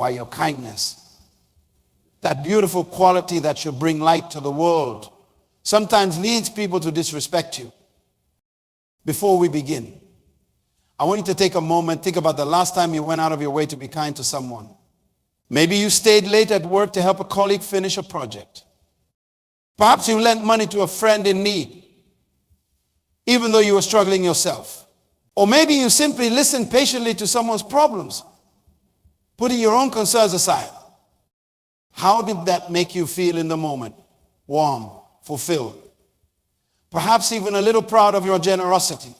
Why, your kindness. That beautiful quality that should bring light to the world sometimes leads people to disrespect you. Before we begin, I want you to take a moment, think about the last time you went out of your way to be kind to someone. Maybe you stayed late at work to help a colleague finish a project. Perhaps you lent money to a friend in need, even though you were struggling yourself. Or maybe you simply listened patiently to someone's problems, putting your own concerns aside. How did that make you feel in the moment? Warm, fulfilled. Perhaps even a little proud of your generosity.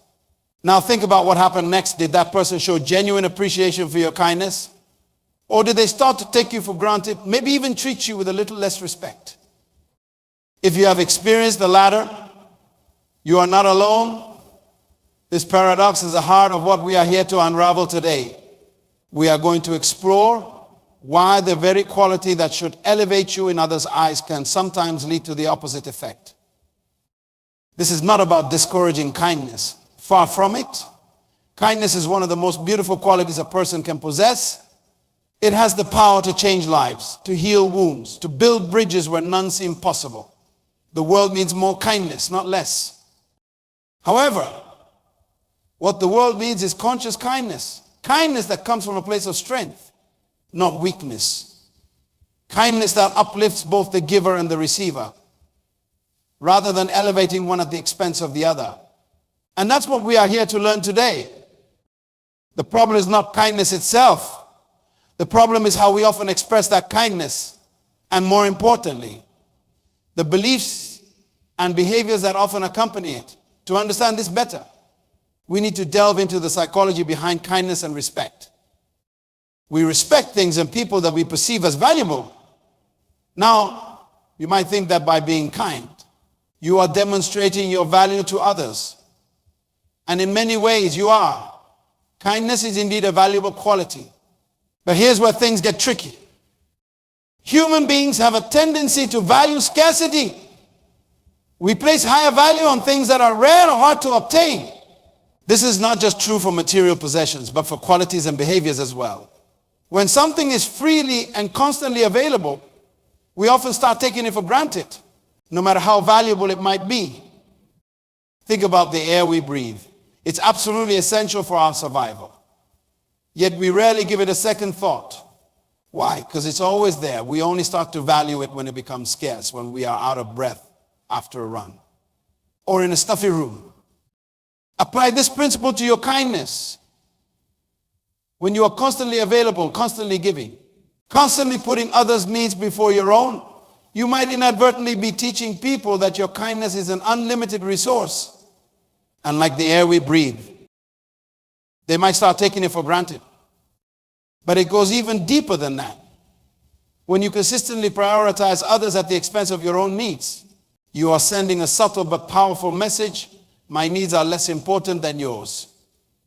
Now think about what happened next. Did that person show genuine appreciation for your kindness? Or did they start to take you for granted, maybe even treat you with a little less respect? If you have experienced the latter, you are not alone. This paradox is the heart of what we are here to unravel today. We are going to explore why the very quality that should elevate you in others' eyes can sometimes lead to the opposite effect. This is not about discouraging kindness. Far from it. Kindness is one of the most beautiful qualities a person can possess. It has the power to change lives, to heal wounds, to build bridges where none seem possible. The world needs more kindness, not less. However, what the world needs is conscious kindness. Kindness that comes from a place of strength, not weakness. Kindness that uplifts both the giver and the receiver, rather than elevating one at the expense of the other. And that's what we are here to learn today. The problem is not kindness itself. The problem is how we often express that kindness. And more importantly, the beliefs and behaviors that often accompany it. To understand this better, we need to delve into the psychology behind kindness and respect. We respect things and people that we perceive as valuable. Now, you might think that by being kind, you are demonstrating your value to others. And in many ways you are. Kindness is indeed a valuable quality. But here's where things get tricky. Human beings have a tendency to value scarcity. We place higher value on things that are rare or hard to obtain. This is not just true for material possessions, but for qualities and behaviors as well. When something is freely and constantly available, we often start taking it for granted, no matter how valuable it might be. Think about the air we breathe. It's absolutely essential for our survival. Yet we rarely give it a second thought. Why? Because it's always there. We only start to value it when it becomes scarce, when we are out of breath after a run, or in a stuffy room. Apply this principle to your kindness. When you are constantly available, constantly giving, constantly putting others' needs before your own, you might inadvertently be teaching people that your kindness is an unlimited resource. And like the air we breathe, they might start taking it for granted. But it goes even deeper than that. When you consistently prioritize others at the expense of your own needs, you are sending a subtle but powerful message. My needs are less important than yours.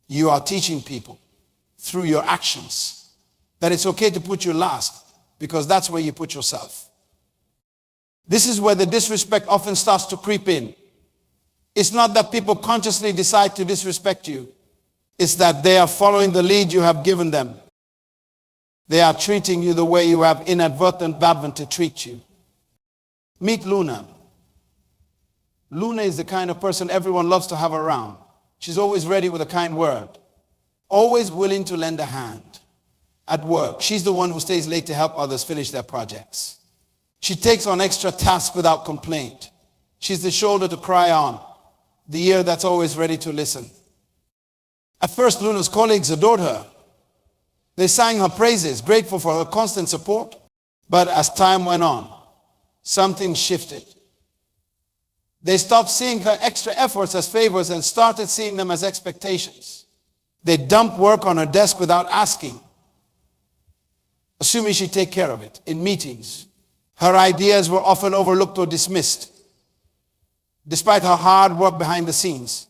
You are teaching people through your actions that it's okay to put you last, because that's where you put yourself. This is where the disrespect often starts to creep in. It's not that people consciously decide to disrespect you. It's that they are following the lead you have given them. They are treating you the way you have inadvertent bad them to treat you. Meet Luna. Luna is the kind of person everyone loves to have around. She's always ready with a kind word. Always willing to lend a hand. At work, she's the one who stays late to help others finish their projects. She takes on extra tasks without complaint. She's the shoulder to cry on, the ear that's always ready to listen. At first, Luna's colleagues adored her. They sang her praises, grateful for her constant support. But as time went on, something shifted. They stopped seeing her extra efforts as favors and started seeing them as expectations. They dumped work on her desk without asking, assuming she'd take care of it. In meetings, her ideas were often overlooked or dismissed, despite her hard work behind the scenes.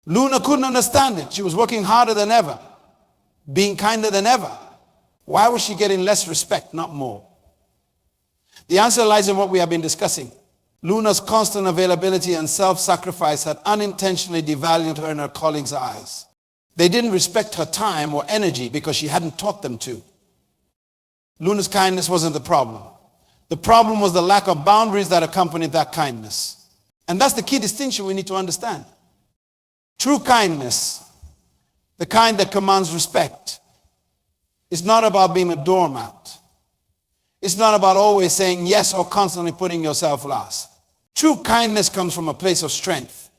Luna couldn't understand it. She was working harder than ever, being kinder than ever. Why was she getting less respect, not more? The answer lies in what we have been discussing. Luna's constant availability and self-sacrifice had unintentionally devalued her in her colleagues' eyes. They didn't respect her time or energy because she hadn't taught them to. Luna's kindness wasn't the problem. The problem was the lack of boundaries that accompanied that kindness. And that's the key distinction we need to understand. True kindness, the kind that commands respect, is not about being a doormat. It's not about always saying yes or constantly putting yourself last. True kindness comes from a place of strength,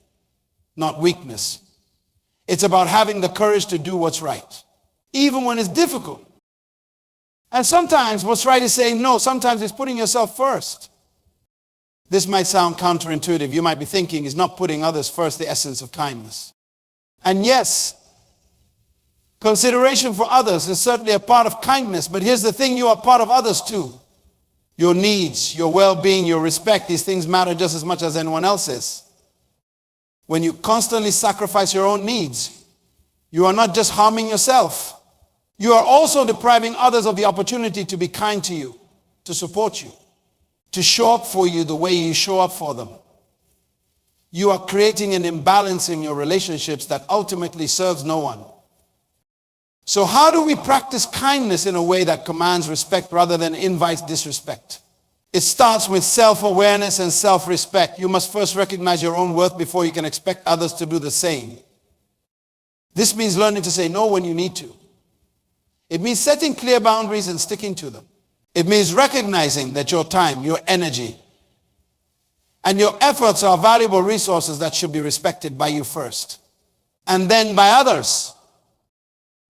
not weakness. It's about having the courage to do what's right, even when it's difficult. And sometimes what's right is saying no. Sometimes it's putting yourself first. This might sound counterintuitive. You might be thinking, is not putting others first the essence of kindness? And yes, consideration for others is certainly a part of kindness, but here's the thing, you are part of others too. Your needs, your well-being, your respect, these things matter just as much as anyone else's. When you constantly sacrifice your own needs, you are not just harming yourself. You are also depriving others of the opportunity to be kind to you, to support you, to show up for you the way you show up for them. You are creating an imbalance in your relationships that ultimately serves no one. So how do we practice kindness in a way that commands respect rather than invites disrespect? It starts with self-awareness and self-respect. You must first recognize your own worth before you can expect others to do the same. This means learning to say no when you need to. It means setting clear boundaries and sticking to them. It means recognizing that your time, your energy, and your efforts are valuable resources that should be respected by you first, and then by others.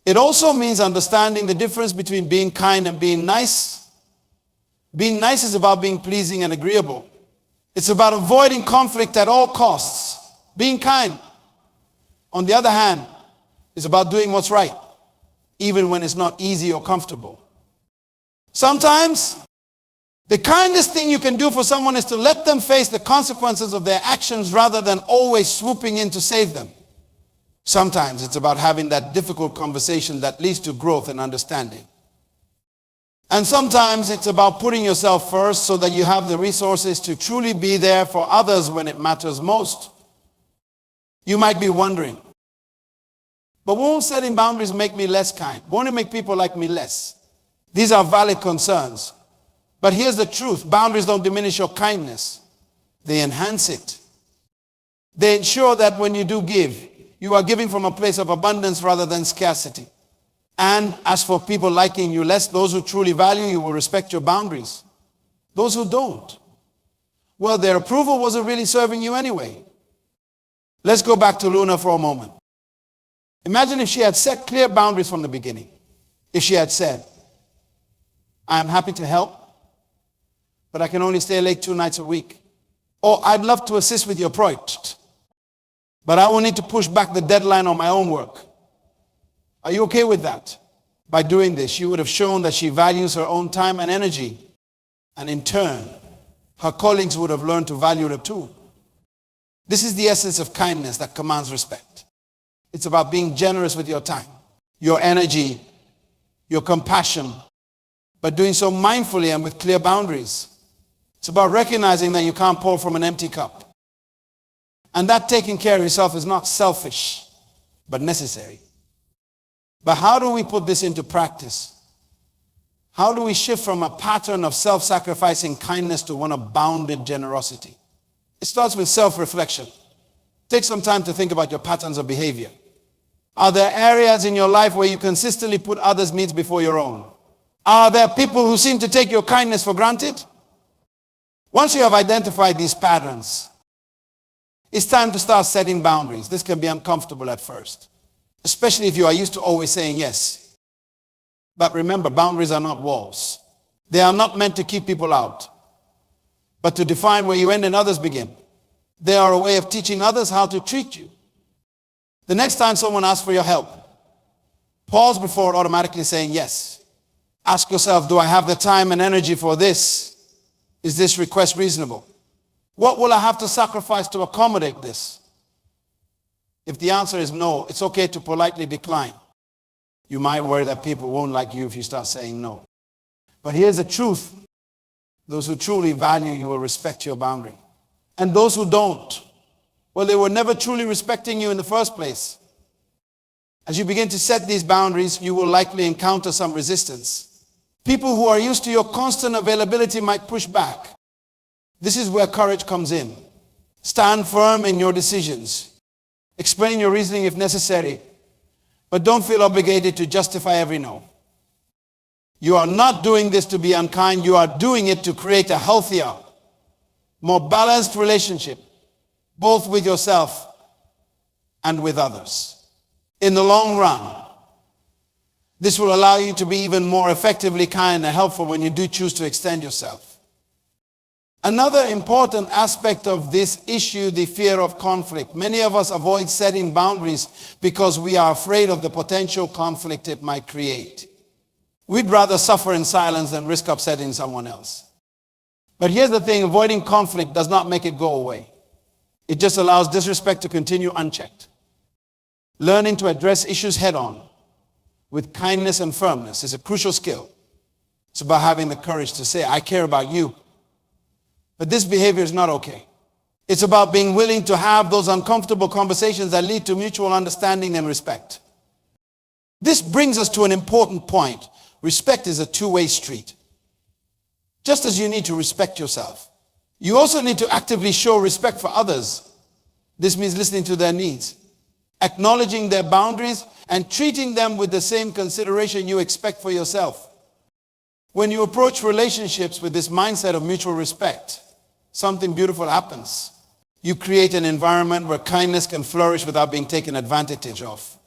It also means understanding the difference between being kind and being nice. Being nice is about being pleasing and agreeable. It's about avoiding conflict at all costs. Being kind, on the other hand, is about doing what's right, even when it's not easy or comfortable. Sometimes, the kindest thing you can do for someone is to let them face the consequences of their actions rather than always swooping in to save them. Sometimes it's about having that difficult conversation that leads to growth and understanding. And sometimes it's about putting yourself first so that you have the resources to truly be there for others when it matters most. You might be wondering, but won't setting boundaries make me less kind? Won't it make people like me less? These are valid concerns. But here's the truth. Boundaries don't diminish your kindness. They enhance it. They ensure that when you do give, you are giving from a place of abundance rather than scarcity. And as for people liking you less, those who truly value you will respect your boundaries. Those who don't, well, their approval wasn't really serving you anyway. Let's go back to Luna for a moment. Imagine if she had set clear boundaries from the beginning. If she had said, I am happy to help, but I can only stay late 2 nights a week. Or I'd love to assist with your project, but I will need to push back the deadline on my own work. Are you okay with that? By doing this, she would have shown that she values her own time and energy. And in turn, her colleagues would have learned to value her too. This is the essence of kindness that commands respect. It's about being generous with your time, your energy, your compassion, but doing so mindfully and with clear boundaries. It's about recognizing that you can't pour from an empty cup. And that taking care of yourself is not selfish, but necessary. But how do we put this into practice? How do we shift from a pattern of self-sacrificing kindness to one of bounded generosity? It starts with self-reflection. Take some time to think about your patterns of behavior. Are there areas in your life where you consistently put others' needs before your own? Are there people who seem to take your kindness for granted? Once you have identified these patterns, it's time to start setting boundaries. This can be uncomfortable at first, especially if you are used to always saying yes. But remember, boundaries are not walls. They are not meant to keep people out, but to define where you end and others begin. They are a way of teaching others how to treat you. The next time someone asks for your help, pause before automatically saying yes. Ask yourself, do I have the time and energy for this? Is this request reasonable? What will I have to sacrifice to accommodate this? If the answer is no, it's okay to politely decline. You might worry that people won't like you if you start saying no. But here's the truth. Those who truly value you will respect your boundary. And those who don't, well, they were never truly respecting you in the first place. As you begin to set these boundaries, you will likely encounter some resistance. People who are used to your constant availability might push back. This is where courage comes in. Stand firm in your decisions. Explain your reasoning if necessary, but don't feel obligated to justify every no. You are not doing this to be unkind. You are doing it to create a healthier, more balanced relationship, both with yourself and with others. In the long run, this will allow you to be even more effectively kind and helpful when you do choose to extend yourself. Another important aspect of this issue, the fear of conflict. Many of us avoid setting boundaries because we are afraid of the potential conflict it might create. We'd rather suffer in silence than risk upsetting someone else. But here's the thing, avoiding conflict does not make it go away. It just allows disrespect to continue unchecked. Learning to address issues head-on with kindness and firmness is a crucial skill. It's about having the courage to say, I care about you, but this behavior is not okay. It's about being willing to have those uncomfortable conversations that lead to mutual understanding and respect. This brings us to an important point. Respect is a two-way street. Just as you need to respect yourself, you also need to actively show respect for others. This means listening to their needs, acknowledging their boundaries, and treating them with the same consideration you expect for yourself. When you approach relationships with this mindset of mutual respect, something beautiful happens. You create an environment where kindness can flourish without being taken advantage of.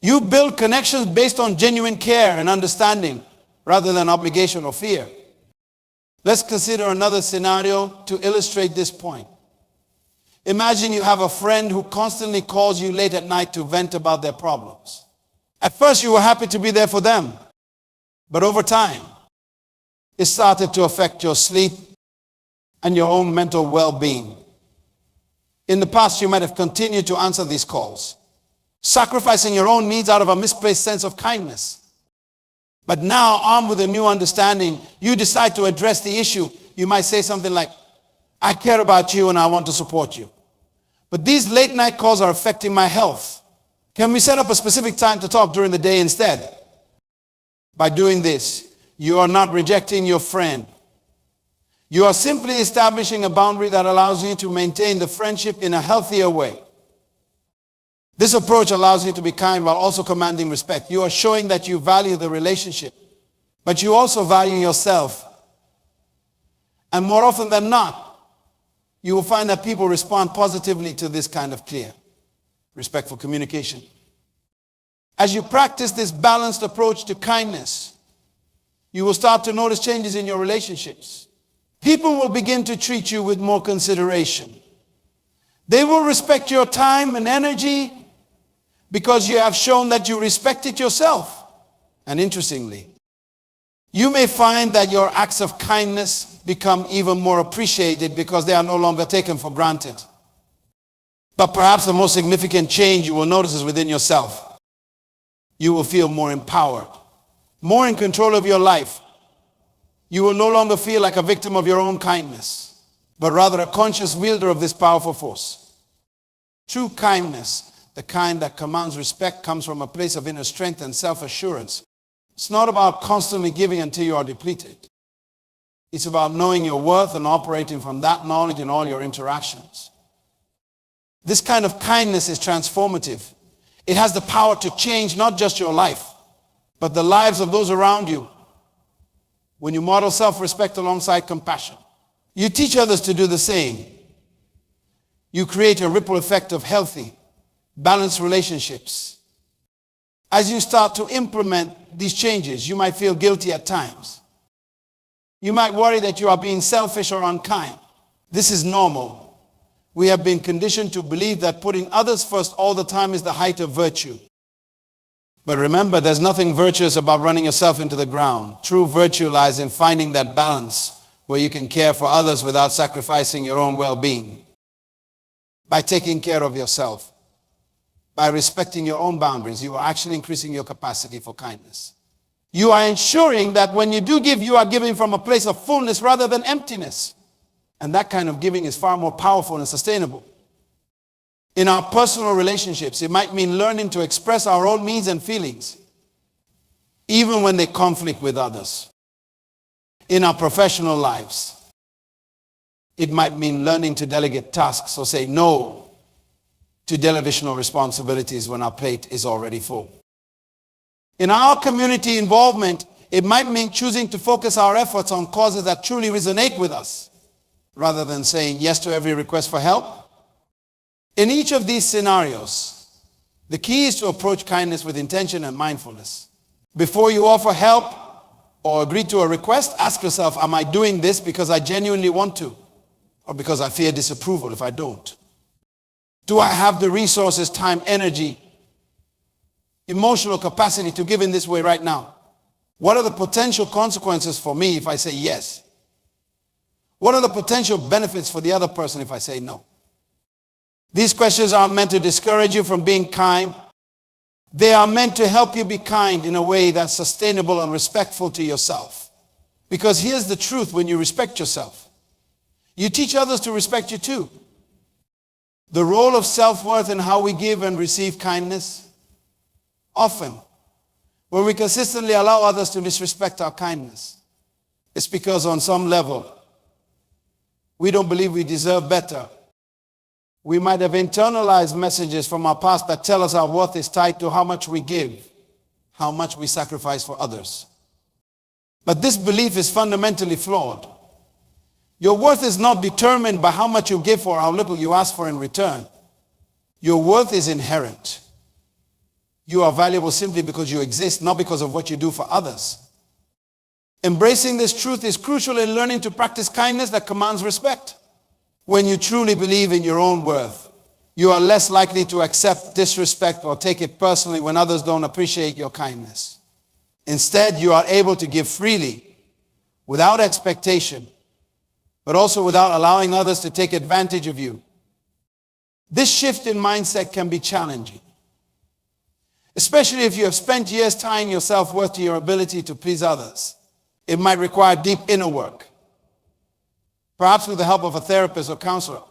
You build connections based on genuine care and understanding rather than obligation or fear. Let's consider another scenario to illustrate this point. Imagine you have a friend who constantly calls you late at night to vent about their problems. At first you were happy to be there for them, but over time, it started to affect your sleep and your own mental well-being. In the past, you might have continued to answer these calls, sacrificing your own needs out of a misplaced sense of kindness. But now, armed with a new understanding, you decide to address the issue. You might say something like, I care about you and I want to support you, but these late night calls are affecting my health. Can we set up a specific time to talk during the day instead? By doing this, you are not rejecting your friend. You are simply establishing a boundary that allows you to maintain the friendship in a healthier way. This approach allows you to be kind while also commanding respect. You are showing that you value the relationship, but you also value yourself. And more often than not, you will find that people respond positively to this kind of clear, respectful communication. As you practice this balanced approach to kindness, you will start to notice changes in your relationships. People will begin to treat you with more consideration. They will respect your time and energy because you have shown that you respect it yourself. And interestingly, you may find that your acts of kindness become even more appreciated because they are no longer taken for granted. But perhaps the most significant change you will notice is within yourself. You will feel more empowered, more in control of your life. You will no longer feel like a victim of your own kindness, but rather a conscious wielder of this powerful force. True kindness, the kind that commands respect, comes from a place of inner strength and self-assurance. It's not about constantly giving until you are depleted. It's about knowing your worth and operating from that knowledge in all your interactions. This kind of kindness is transformative. It has the power to change not just your life, but the lives of those around you. When you model self-respect alongside compassion, you teach others to do the same. You create a ripple effect of healthy, balanced relationships. As you start to implement these changes, you might feel guilty at times. You might worry that you are being selfish or unkind. This is normal. We have been conditioned to believe that putting others first all the time is the height of virtue. But remember, there's nothing virtuous about running yourself into the ground. True virtue lies in finding that balance where you can care for others without sacrificing your own well-being. By taking care of yourself, by respecting your own boundaries, you are actually increasing your capacity for kindness. You are ensuring that when you do give, you are giving from a place of fullness rather than emptiness. And that kind of giving is far more powerful and sustainable. In our personal relationships, it might mean learning to express our own needs and feelings, even when they conflict with others. In our professional lives, it might mean learning to delegate tasks or say no to daily additional responsibilities when our plate is already full. In our community involvement, it might mean choosing to focus our efforts on causes that truly resonate with us, rather than saying yes to every request for help. In each of these scenarios, the key is to approach kindness with intention and mindfulness. Before you offer help or agree to a request, ask yourself, am I doing this because I genuinely want to, or because I fear disapproval if I don't? Do I have the resources, time, energy, emotional capacity to give in this way right now? What are the potential consequences for me if I say yes? What are the potential benefits for the other person if I say no? These questions aren't meant to discourage you from being kind. They are meant to help you be kind in a way that's sustainable and respectful to yourself. Because here's the truth: when you respect yourself, you teach others to respect you too. The role of self-worth in how we give and receive kindness. Often, when we consistently allow others to disrespect our kindness, it's because on some level, we don't believe we deserve better. We might have internalized messages from our past that tell us our worth is tied to how much we give, how much we sacrifice for others. But this belief is fundamentally flawed. Your worth is not determined by how much you give or how little you ask for in return. Your worth is inherent. You are valuable simply because you exist, not because of what you do for others. Embracing this truth is crucial in learning to practice kindness that commands respect. When you truly believe in your own worth, you are less likely to accept disrespect or take it personally when others don't appreciate your kindness. Instead, you are able to give freely, without expectation, but also without allowing others to take advantage of you. This shift in mindset can be challenging, especially if you have spent years tying your self-worth to your ability to please others. It might require deep inner work, perhaps with the help of a therapist or counselor.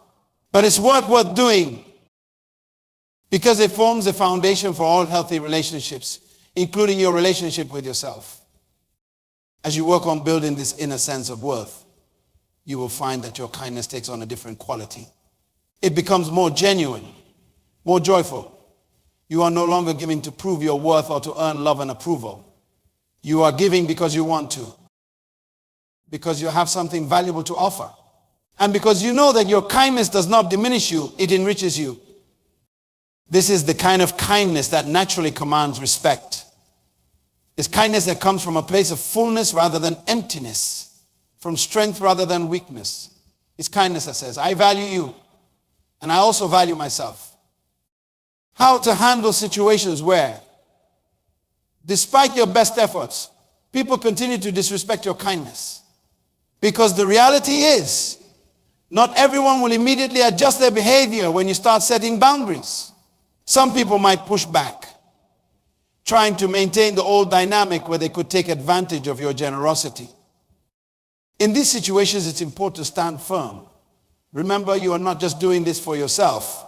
But it's worth doing because it forms the foundation for all healthy relationships, including your relationship with yourself. As you work on building this inner sense of worth, you will find that your kindness takes on a different quality. It becomes more genuine, more joyful. You are no longer giving to prove your worth or to earn love and approval. You are giving because you want to, because you have something valuable to offer, and because you know that your kindness does not diminish you, it enriches you. This is the kind of kindness that naturally commands respect. It's kindness that comes from a place of fullness rather than emptiness, from strength rather than weakness. It's kindness that says, I value you, and I also value myself. How to handle situations where, despite your best efforts, people continue to disrespect your kindness. Because the reality is, not everyone will immediately adjust their behavior when you start setting boundaries. Some people might push back, trying to maintain the old dynamic where they could take advantage of your generosity. In these situations, it's important to stand firm. Remember, you are not just doing this for yourself.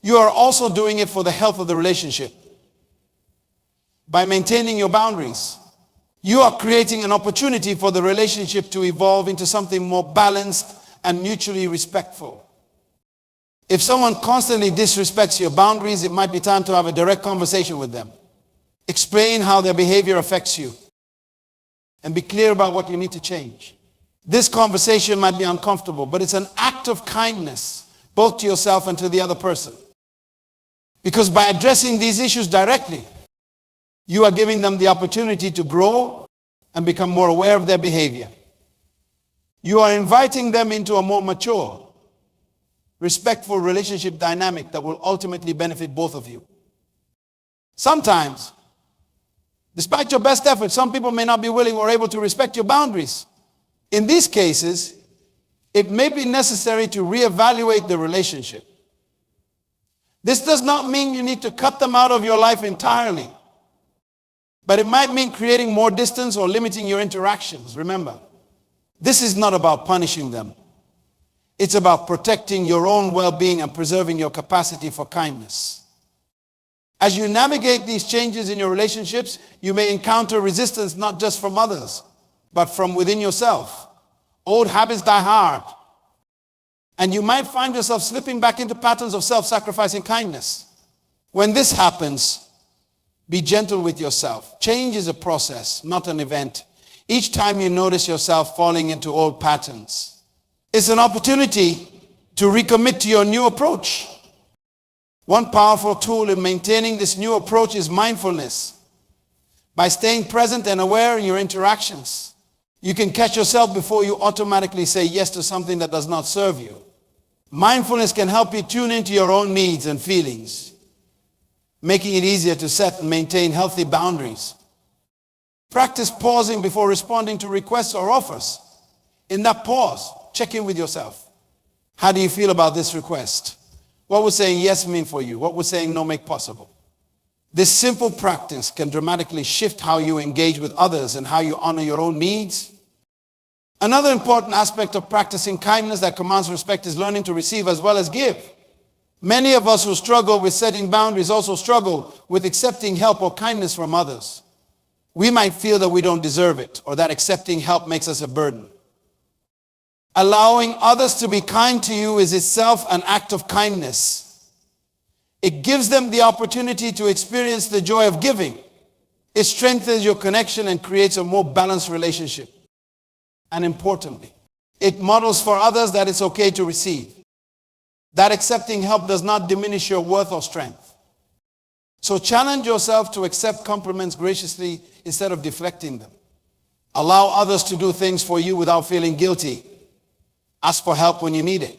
You are also doing it for the health of the relationship. By maintaining your boundaries, you are creating an opportunity for the relationship to evolve into something more balanced and mutually respectful. If someone constantly disrespects your boundaries, it might be time to have a direct conversation with them. Explain how their behavior affects you, and be clear about what you need to change. This conversation might be uncomfortable, but it's an act of kindness, both to yourself and to the other person. Because by addressing these issues directly, you are giving them the opportunity to grow and become more aware of their behavior. You are inviting them into a more mature, respectful relationship dynamic that will ultimately benefit both of you. Sometimes, despite your best efforts, some people may not be willing or able to respect your boundaries. In these cases, it may be necessary to reevaluate the relationship. This does not mean you need to cut them out of your life entirely, but it might mean creating more distance or limiting your interactions. Remember, this is not about punishing them. It's about protecting your own well-being and preserving your capacity for kindness. As you navigate these changes in your relationships, you may encounter resistance not just from others, but from within yourself. Old habits die hard. And you might find yourself slipping back into patterns of self-sacrificing kindness. When this happens, be gentle with yourself. Change is a process, not an event. Each time you notice yourself falling into old patterns, it's an opportunity to recommit to your new approach. One powerful tool in maintaining this new approach is mindfulness. By staying present and aware in your interactions, you can catch yourself before you automatically say yes to something that does not serve you. Mindfulness can help you tune into your own needs and feelings, making it easier to set and maintain healthy boundaries. Practice pausing before responding to requests or offers. In that pause, check in with yourself. How do you feel about this request? What would saying yes mean for you? What would saying no make possible? This simple practice can dramatically shift how you engage with others and how you honor your own needs. Another important aspect of practicing kindness that commands respect is learning to receive as well as give. Many of us who struggle with setting boundaries also struggle with accepting help or kindness from others. We might feel that we don't deserve it or that accepting help makes us a burden. Allowing others to be kind to you is itself an act of kindness. It gives them the opportunity to experience the joy of giving. It strengthens your connection and creates a more balanced relationship. And importantly, it models for others that it's okay to receive. That accepting help does not diminish your worth or strength. So challenge yourself to accept compliments graciously instead of deflecting them. Allow others to do things for you without feeling guilty. Ask for help when you need it.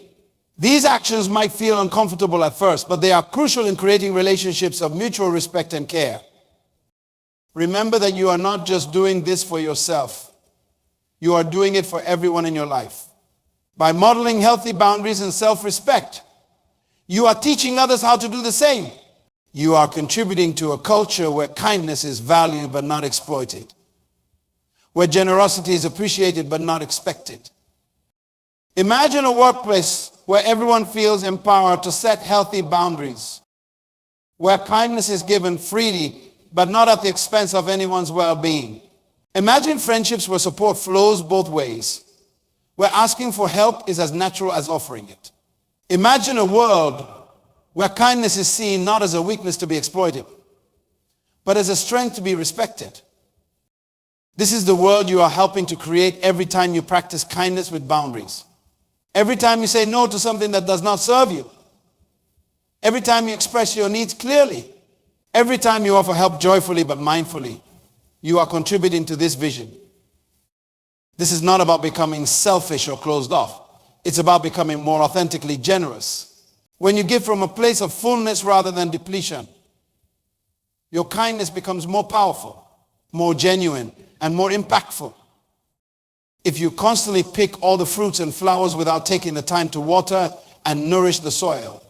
These actions might feel uncomfortable at first, but they are crucial in creating relationships of mutual respect and care. Remember that you are not just doing this for yourself. You are doing it for everyone in your life. By modeling healthy boundaries and self-respect, you are teaching others how to do the same. You are contributing to a culture where kindness is valued but not exploited, where generosity is appreciated but not expected. Imagine a workplace where everyone feels empowered to set healthy boundaries, where kindness is given freely but not at the expense of anyone's well-being. Imagine friendships where support flows both ways, where asking for help is as natural as offering it. Imagine a world where kindness is seen not as a weakness to be exploited, but as a strength to be respected. This is the world you are helping to create every time you practice kindness with boundaries. Every time you say no to something that does not serve you. Every time you express your needs clearly. Every time you offer help joyfully but mindfully. You are contributing to this vision. This is not about becoming selfish or closed off. It's about becoming more authentically generous. When you give from a place of fullness rather than depletion, your kindness becomes more powerful, more genuine, and more impactful. If you constantly pick all the fruits and flowers without taking the time to water and nourish the soil,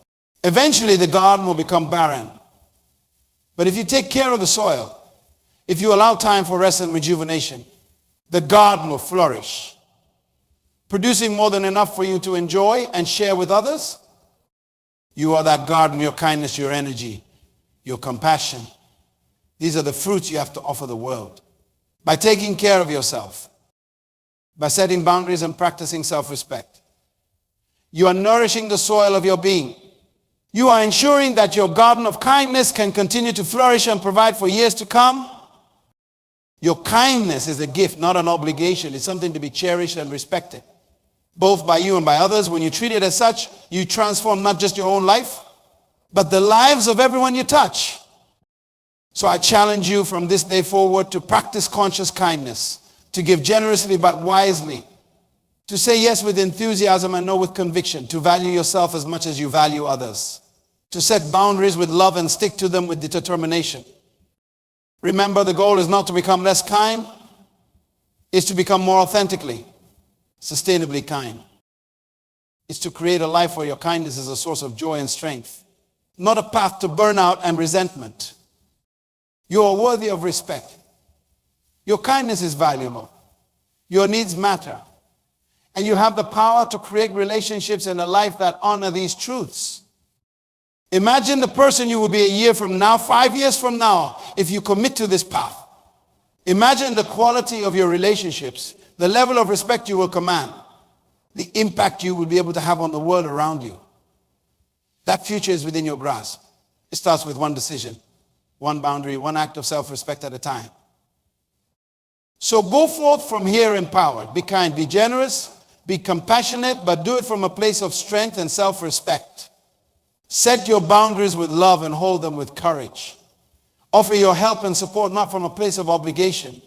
eventually the garden will become barren. But if you take care of the soil, if you allow time for rest and rejuvenation, the garden will flourish, producing more than enough for you to enjoy and share with others. You are that garden, your kindness, your energy, your compassion. These are the fruits you have to offer the world. By taking care of yourself, by setting boundaries and practicing self-respect, you are nourishing the soil of your being. You are ensuring that your garden of kindness can continue to flourish and provide for years to come. Your kindness is a gift, not an obligation. It's something to be cherished and respected, both by you and by others. When you treat it as such, you transform not just your own life, but the lives of everyone you touch. So I challenge you from this day forward to practice conscious kindness, to give generously but wisely, to say yes with enthusiasm and no with conviction, to value yourself as much as you value others, to set boundaries with love and stick to them with determination. Remember, the goal is not to become less kind, it's to become more authentically, sustainably kind. It's to create a life where your kindness is a source of joy and strength, not a path to burnout and resentment. You are worthy of respect. Your kindness is valuable. Your needs matter. And you have the power to create relationships in a life that honor these truths. Imagine the person you will be a year from now, 5 years from now, if you commit to this path. Imagine the quality of your relationships, the level of respect you will command, the impact you will be able to have on the world around you. That future is within your grasp. It starts with one decision, one boundary, one act of self-respect at a time. So go forth from here empowered. Be kind, be generous, be compassionate, but do it from a place of strength and self-respect. Set your boundaries with love and hold them with courage. Offer your help and support not from a place of obligation,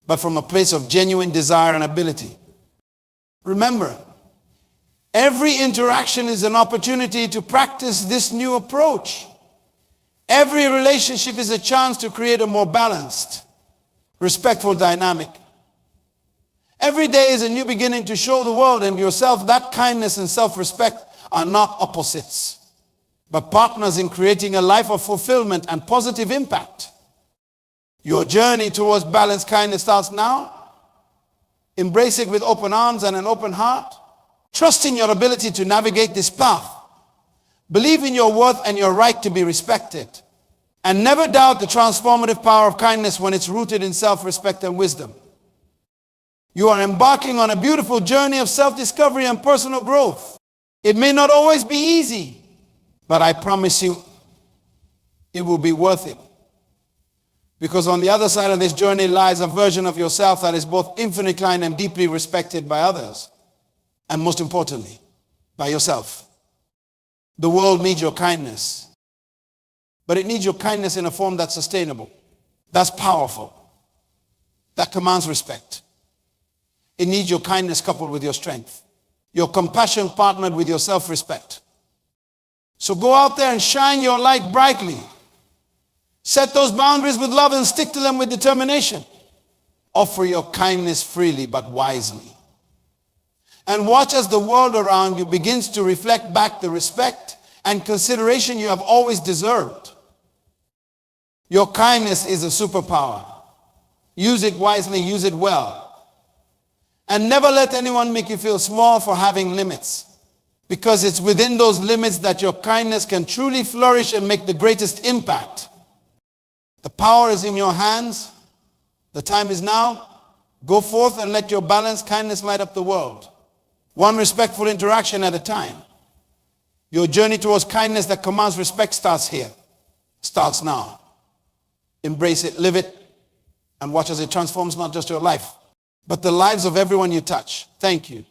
but from a place of genuine desire and ability. Remember, every interaction is an opportunity to practice this new approach. Every relationship is a chance to create a more balanced, respectful dynamic. Every day is a new beginning to show the world and yourself that kindness and self-respect are not opposites, but partners in creating a life of fulfillment and positive impact. Your journey towards balanced kindness starts now. Embrace it with open arms and an open heart. Trust in your ability to navigate this path. Believe in your worth and your right to be respected. And never doubt the transformative power of kindness when it's rooted in self-respect and wisdom. You are embarking on a beautiful journey of self-discovery and personal growth. It may not always be easy, but I promise you, it will be worth it. Because on the other side of this journey lies a version of yourself that is both infinitely kind and deeply respected by others. And most importantly, by yourself. The world needs your kindness. But it needs your kindness in a form that's sustainable, that's powerful, that commands respect. It needs your kindness coupled with your strength, your compassion partnered with your self-respect. So go out there and shine your light brightly. Set those boundaries with love and stick to them with determination. Offer your kindness freely but wisely. And watch as the world around you begins to reflect back the respect and consideration you have always deserved. Your kindness is a superpower. Use it wisely, use it well. And never let anyone make you feel small for having limits. Because it's within those limits that your kindness can truly flourish and make the greatest impact. The power is in your hands. The time is now. Go forth and let your balanced kindness light up the world. One respectful interaction at a time. Your journey towards kindness that commands respect starts here. Starts now. Embrace it, live it, and watch as it transforms not just your life, but the lives of everyone you touch. Thank you.